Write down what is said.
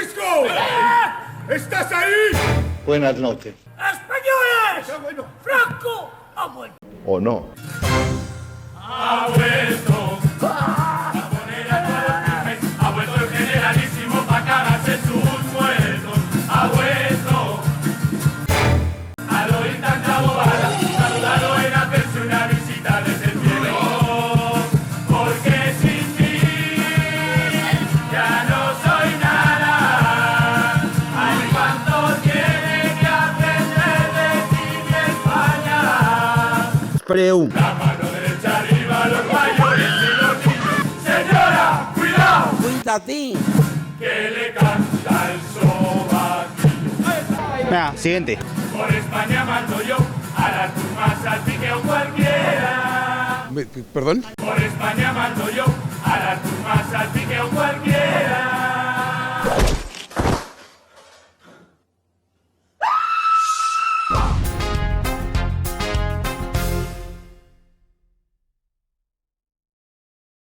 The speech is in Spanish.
Francisco! ¿Estás ahí? Buenas noches. ¡Españoles! Bueno. ¡Franco ha vuelto! ¿O no? Ha vuelto a poner a todos firmes, ha vuelto el generalísimo pa' cagarse sus muertos, ha vuelto al oír tanta bobada, saludarlo en hacerse una visita desde el cielo, porque sin ti ya no soy nada, ay cuánto tiene que aprender de ti mi España. Preu. La mano derecha arriba, los mayores y los niños. Señora, cuidado, ¡Cuídate! que le canta el sobaquillo. Venga, siguiente. Por España mando yo, a las turmas al piqueo cualquiera. ¿Perdón? Por España mando yo, a las turmas al piqueo cualquiera.